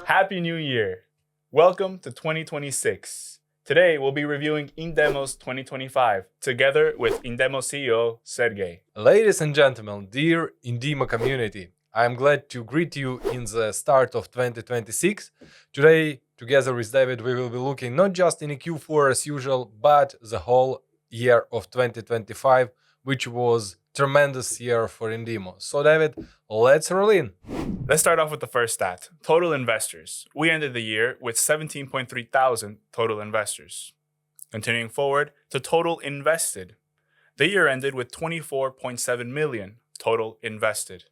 Happy New Year! Welcome to 2026. Today we'll be reviewing Indemo's 2025 together with Indemo CEO Sergej. Ladies and gentlemen, dear Indemo community, I'm glad to greet you in the start of 2026. Today, together with David, we will be looking not just in a Q4 as usual, but the whole year of 2025, which was tremendous year for Indemo. So David, let's roll in. Let's start off with the first stat, total investors. We ended the year with 17.3 thousand total investors. Continuing forward to total invested. The year ended with 24.7 million total invested.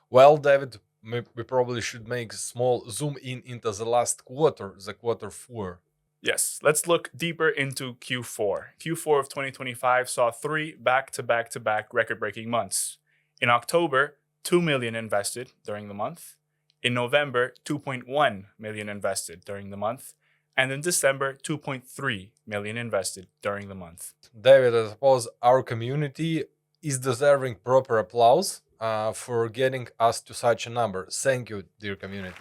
Well, David, we probably should make a small zoom in into the last quarter, the quarter 4. Yes, let's look deeper into Q4. Q4 of 2025 saw 3 back-to-back-to-back record-breaking months. In October, 2 million invested during the month. In November, 2.1 million invested during the month. And in December, 2.3 million invested during the month. David, I suppose our community is deserving proper applause for getting us to such a number. Thank you, dear community.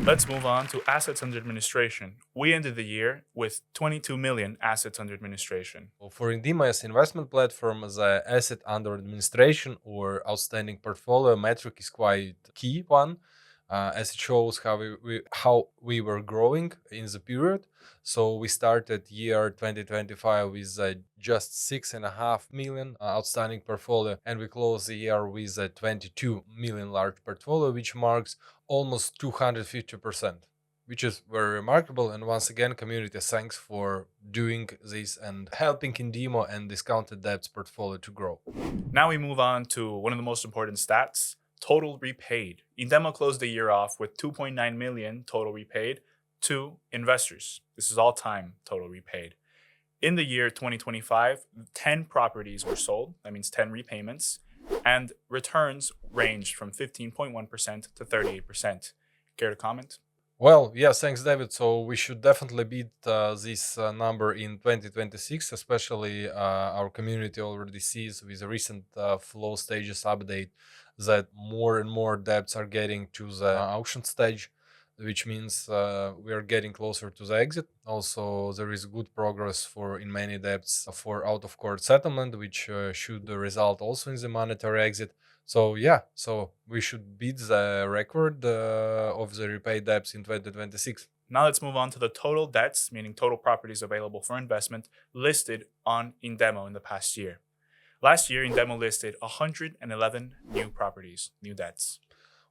Let's move on to assets under administration. We ended the year with 22 million assets under administration. For Indemo as investment platform, the asset under administration or outstanding portfolio metric is quite key one, as it shows how we were growing in the period. So we started year 2025 with just 6.5 million outstanding portfolio, and we closed the year with a 22 million large portfolio, which marks almost 250%, which is very remarkable. And once again, community, thanks for doing this and helping Indemo and discounted debts portfolio to grow. Now we move on to one of the most important stats, total repaid. Indemo closed the year off with 2.9 million total repaid to investors. This is all-time total repaid. In the year 2025, 10 properties were sold. That means 10 repayments. And returns ranged from 15.1% to 38%. Care to comment? Well, yes, thanks, David. So we should definitely beat this number in 2026, especially our community already sees with the recent flow stages update that more and more debts are getting to the auction stage, which means we are getting closer to the exit. Also, there is good progress in many debts for out-of-court settlement, which should result also in the monetary exit. So yeah, so we should beat the record of the repaid debts in 2026. Now let's move on to the total debts, meaning total properties available for investment, listed on Indemo in the past year. Last year, Indemo listed 111 new properties, new debts.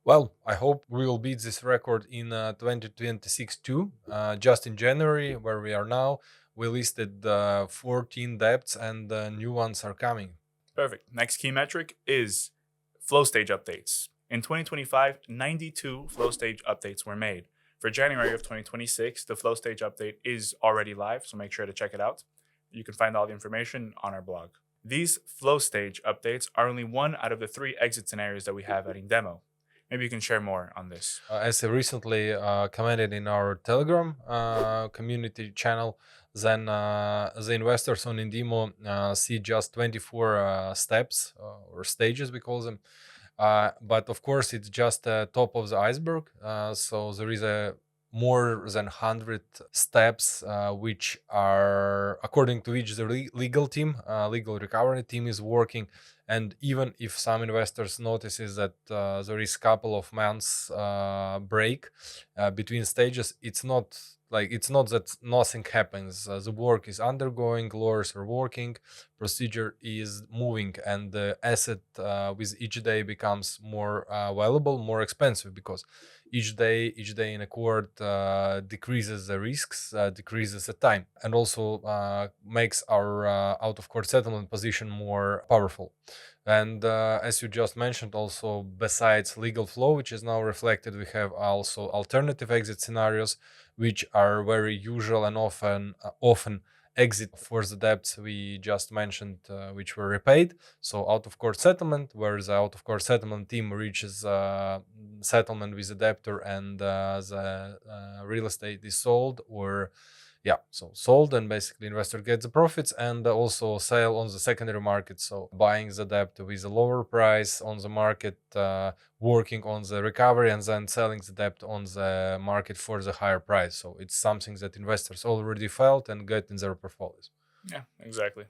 Well, I hope we will beat this record in 2026 too. Just in January, where we are now, we listed 14 debts and new ones are coming. Perfect. Next key metric is flow stage updates. In 2025, 92 flow stage updates were made. For January of 2026, the flow stage update is already live, so make sure to check it out. You can find all the information on our blog. These flow stage updates are only one out of the 3 exit scenarios that we have at Indemo. Maybe you can share more on this. As I recently commented in our Telegram community channel, then the investors on Indemo see just 24 steps or stages, we call them. But of course, it's just the top of the iceberg. So there is more than 100 steps, which are according to which the legal legal recovery team is working. And even if some investors notices that there is a couple of months break between stages, it's not that nothing happens. The work is ongoing, lawyers are working, procedure is moving, and the asset with each day becomes more valuable, more expensive, because each day in a court decreases the risks, decreases the time, and also makes our out-of-court settlement position more powerful. And as you just mentioned, also besides legal flow, which is now reflected, we have also alternative exit scenarios, which are very usual and often exit for the debts we just mentioned, which were repaid. So out of court settlement, where the out of court settlement team reaches settlement with the debtor and the real estate is sold, or so sold, and basically investor gets the profits, and also sale on the secondary market, so buying the debt with a lower price on the market, working on the recovery, and then selling the debt on the market for the higher price. So it's something that investors already felt and get in their portfolios. Yeah, exactly.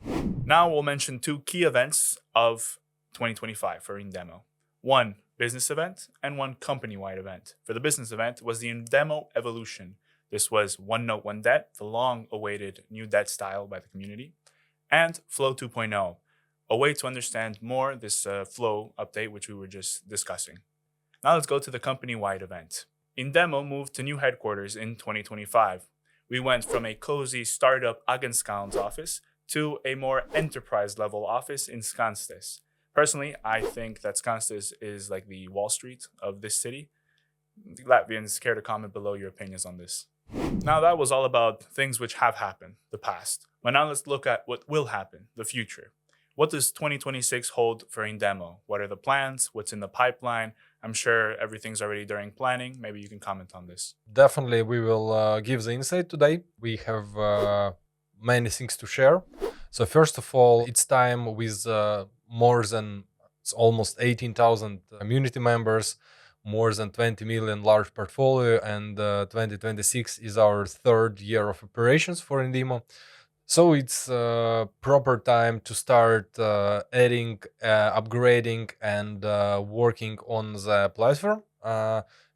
Now we'll mention two key events of 2025 for Indemo. One business event and one company-wide event. For the business event was the Indemo Evolution. This was One Note, One Debt, the long-awaited new debt style by the community, and Flow 2.0, a way to understand more this Flow update, which we were just discussing. Now let's go to the company-wide event. Indemo moved to new headquarters in 2025. We went from a cozy startup Agenskans office to a more enterprise-level office in Skanstes. Personally, I think that Skanstes is like the Wall Street of this city. The Latvians, care to comment below your opinions on this? Now that was all about things which have happened, the past. But now let's look at what will happen, the future. What does 2026 hold for Indemo? What are the plans? What's in the pipeline? I'm sure everything's already during planning. Maybe you can comment on this. Definitely, we will give the insight today. We have many things to share. So first of all, it's time with more than almost 18,000 community members, more than 20 million large portfolio, and 2026 is our third year of operations for Indemo. So it's proper time to start adding, upgrading, and working on the platform.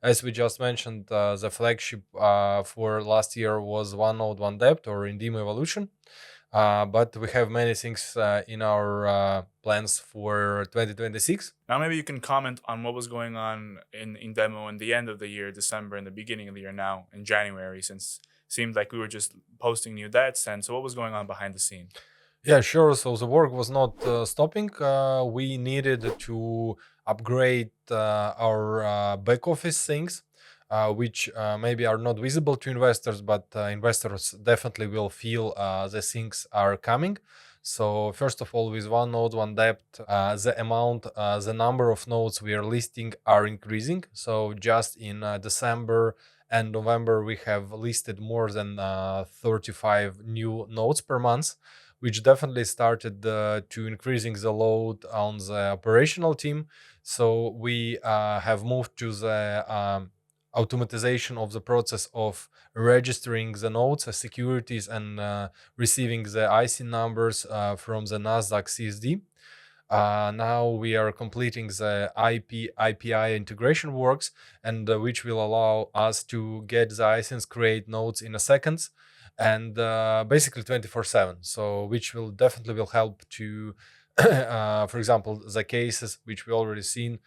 As we just mentioned, the flagship for last year was One Note, One Debt, or Indemo Evolution. But we have many things in our plans for 2026. Now, maybe you can comment on what was going on in Indemo in the end of the year, December, and the beginning of the year now, in January, since it seemed like we were just posting new debts. And so what was going on behind the scene? Yeah, sure. So the work was not stopping. We needed to upgrade our back office things, which maybe are not visible to investors, but investors definitely will feel the things are coming. So first of all, with One Note, One Debt, the number of notes we are listing are increasing. So just in December and November, we have listed more than 35 new notes per month, which definitely started to increasing the load on the operational team. So we have moved to the automatization of the process of registering the notes as securities and receiving the IC numbers from the Nasdaq CSD. Now we are completing the API integration works, and which will allow us to get the ISINs create nodes in a seconds, and basically 24/7. So which will definitely will help to, for example, the cases which we already seen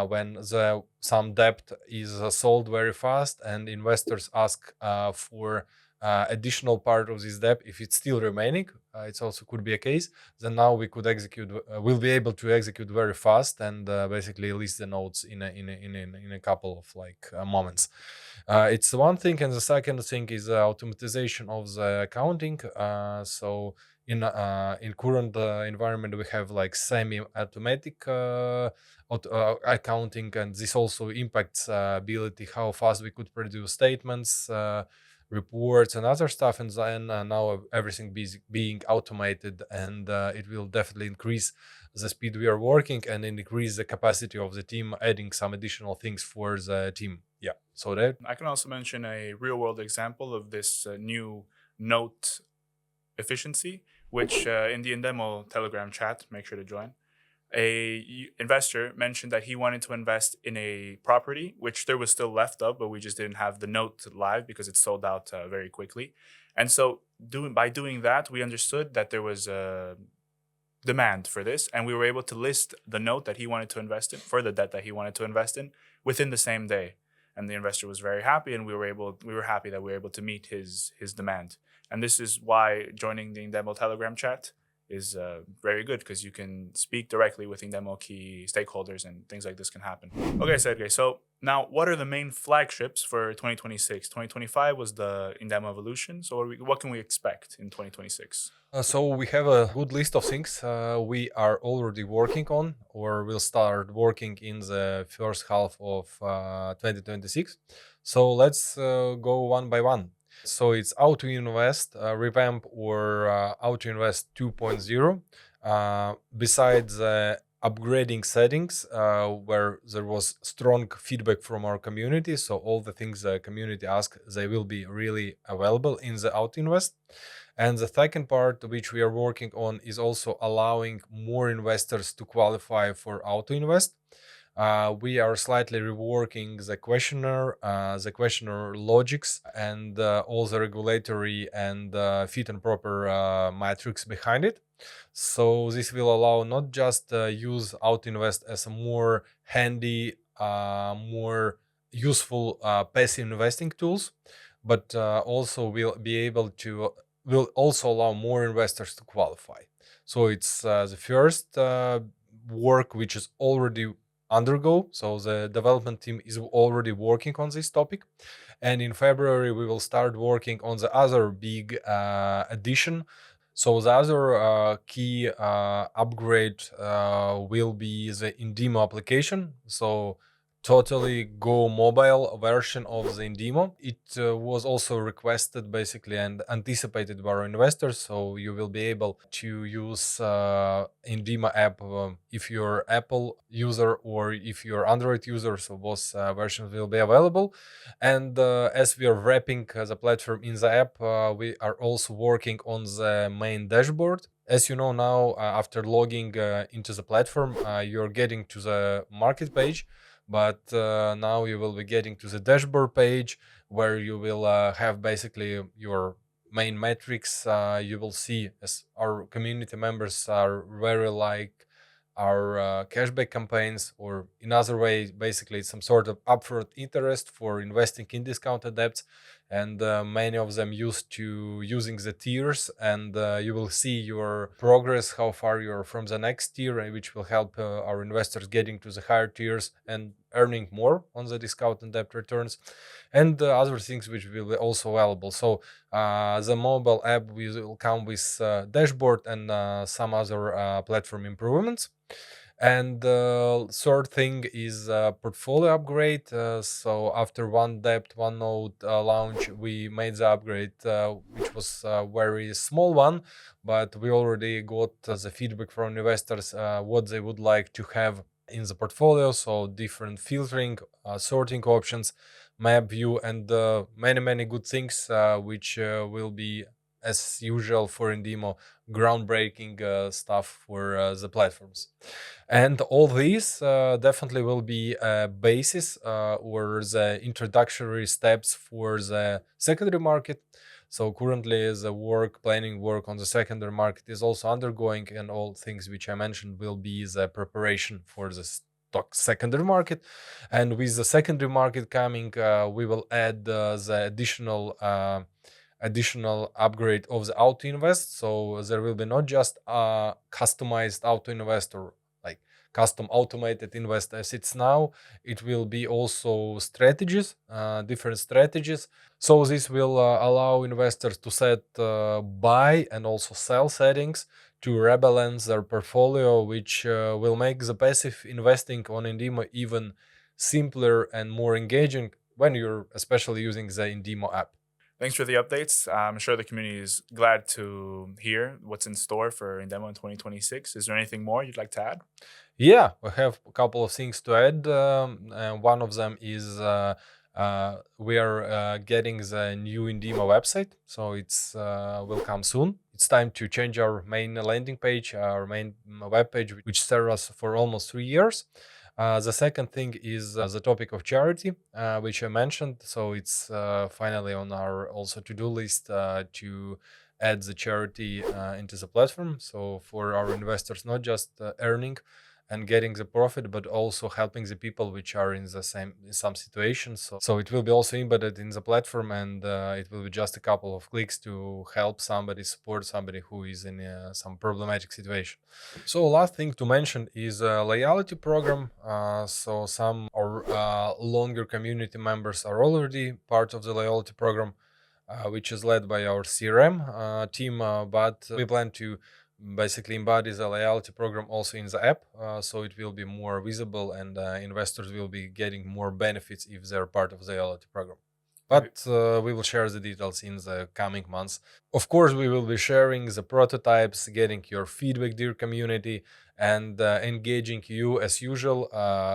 when some debt is sold very fast and investors ask for additional part of this debt if it's still remaining. It also could be a case. Then now we could execute. We'll be able to execute very fast and basically list the nodes in a couple of moments. It's one thing, and the second thing is automatization of the accounting. So in current environment, we have like semi-automatic accounting, and this also impacts ability how fast we could produce statements, reports, and other stuff. And then now everything being automated, and it will definitely increase the speed we are working and increase the capacity of the team, adding some additional things for the team. Yeah, so that I can also mention a real world example of this new note efficiency, which in the Indemo Telegram chat, make sure to join. A investor mentioned that he wanted to invest in a property, which there was still left of, but we just didn't have the note live because it sold out very quickly. And so by doing that, we understood that there was a demand for this, and we were able to list the note that he wanted to invest in for the debt that he wanted to invest in within the same day. And the investor was very happy, and we were happy that we were able to meet his demand. And this is why joining the Indemo Telegram chat is very good, because you can speak directly with Indemo key stakeholders and things like this can happen. Okay, Sergej, so Now, what are the main flagships for 2026? 2025 was the Indemo Evolution. So, what can we expect in 2026? So we have a good list of things we are already working on, or will start working in the first half of 2026. So let's go one by one. So it's AutoInvest revamp or AutoInvest 2.0. Besides upgrading settings, where there was strong feedback from our community, so all the things the community asked, they will be really available in the AutoInvest. And the second part, which we are working on, is also allowing more investors to qualify for AutoInvest. We are slightly reworking the questionnaire logics, and all the regulatory and fit and proper metrics behind it. So this will allow not just use AutoInvest as a more handy, more useful passive investing tools, but also will also allow more investors to qualify. So it's the first work which is already undergo. So the development team is already working on this topic, and in February we will start working on the other big addition. So the other key upgrade will be the Indemo application. So totally go mobile version of the Indemo. It was also requested basically and anticipated by our investors. So you will be able to use Indemo app if you're Apple user or if you're Android user. So both versions will be available. And as we are wrapping the platform in the app, we are also working on the main dashboard. As you know now, after logging into the platform, you're getting to the market page, but now you will be getting to the dashboard page where you will have basically your main metrics. You will see, as our community members are very like our cashback campaigns, or in other way, basically some sort of upfront interest for investing in discounted debts. And many of them used to using the tiers, and you will see your progress, how far you're from the next tier, which will help our investors getting to the higher tiers and earning more on the discounted debt returns, and other things which will be also available. So the mobile app will come with dashboard and some other platform improvements. And third thing is portfolio upgrade. So after one debt, one node launch, we made the upgrade, which was a very small one, but we already got the feedback from investors what they would like to have in the portfolio. So different filtering, sorting options, map view, and many good things which will be, as usual for Indemo, groundbreaking stuff for the platforms. And all these definitely will be a basis or the introductory steps for the secondary market. So currently the planning work on the secondary market is also undergoing, and all things which I mentioned will be the preparation for the stock secondary market. And with the secondary market coming, we will add the additional upgrade of the AutoInvest. So there will be not just customized AutoInvest or like custom automated invest as it's now. It will be also strategies, different strategies. So this will allow investors to set buy and also sell settings to rebalance their portfolio, which will make the passive investing on Indemo even simpler and more engaging when you're especially using the Indemo app. Thanks for the updates. I'm sure the community is glad to hear what's in store for Indemo in 2026. Is there anything more you'd like to add? Yeah, we have a couple of things to add. And one of them is we are getting the new Indemo website, so it's will come soon. It's time to change our main landing page, our main web page, which served us for almost 3 years. The second thing is the topic of charity, which I mentioned. So it's finally on our also to-do list to add the charity into the platform. So for our investors, not just earning and getting the profit, but also helping the people which are in some situations. So it will be also embedded in the platform, and it will be just a couple of clicks to help somebody, support somebody who is in some problematic situation. So last thing to mention is a loyalty program. So some or longer community members are already part of the loyalty program, which is led by our CRM team, but we plan to basically embody the loyalty program also in the app, so it will be more visible, and investors will be getting more benefits if they're part of the loyalty program. But we will share the details in the coming months. Of course, we will be sharing the prototypes, getting your feedback, dear community, and engaging you as usual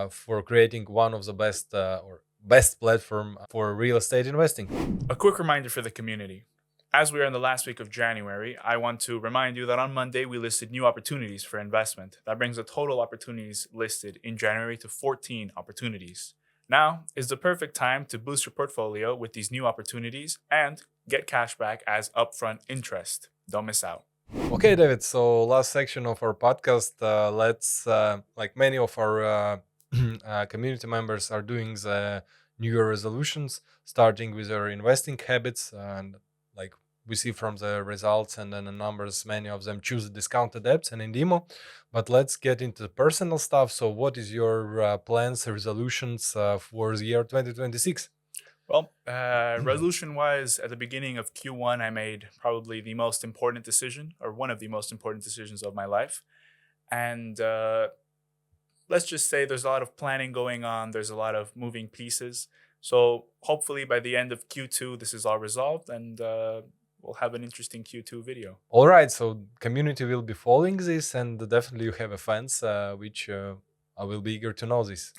for creating one of the best platform for real estate investing. A quick reminder for the community. As we are in the last week of January, I want to remind you that on Monday we listed new opportunities for investment. That brings the total opportunities listed in January to 14 opportunities. Now is the perfect time to boost your portfolio with these new opportunities and get cash back as upfront interest. Don't miss out. Okay, David. So last section of our podcast. Let's like many of our community members are doing the New Year resolutions, starting with their investing habits, and like we see from the results and then the numbers, many of them choose discounted apps and Indemo. But let's get into the personal stuff. So, what is your plans, resolutions for the year 2026? Well, resolution wise, at the beginning of Q1, I made probably the most important decision, or one of the most important decisions of my life. And let's just say there's a lot of planning going on, there's a lot of moving pieces. So hopefully by the end of Q2, this is all resolved, and we'll have an interesting Q2 video. All right, so community will be following this, and definitely you have a fans, which I will be eager to know this.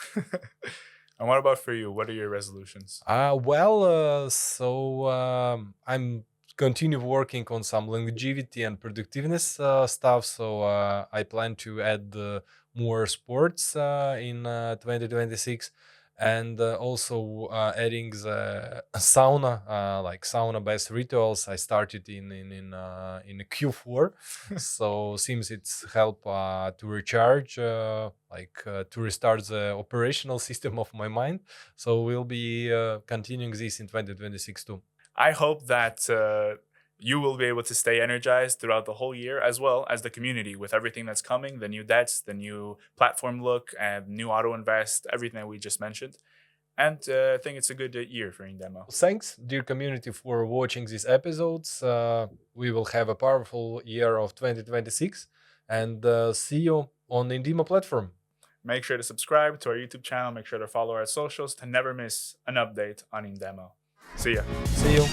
And what about for you? What are your resolutions? I'm continue working on some longevity and productiveness stuff. So I plan to add more sports in 2026, and also adding the sauna, like sauna-based rituals. I started in Q4, so seems it's help to recharge, to restart the operational system of my mind. So we'll be continuing this in 2026 too. I hope that you will be able to stay energized throughout the whole year, as well as the community, with everything that's coming, the new debts, the new platform look, and new AutoInvest, everything that we just mentioned. And I think it's a good year for Indemo. Thanks, dear community, for watching these episodes. We will have a powerful year of 2026, and see you on the Indemo platform. Make sure to subscribe to our YouTube channel. Make sure to follow our socials to never miss an update on Indemo. See ya. See you.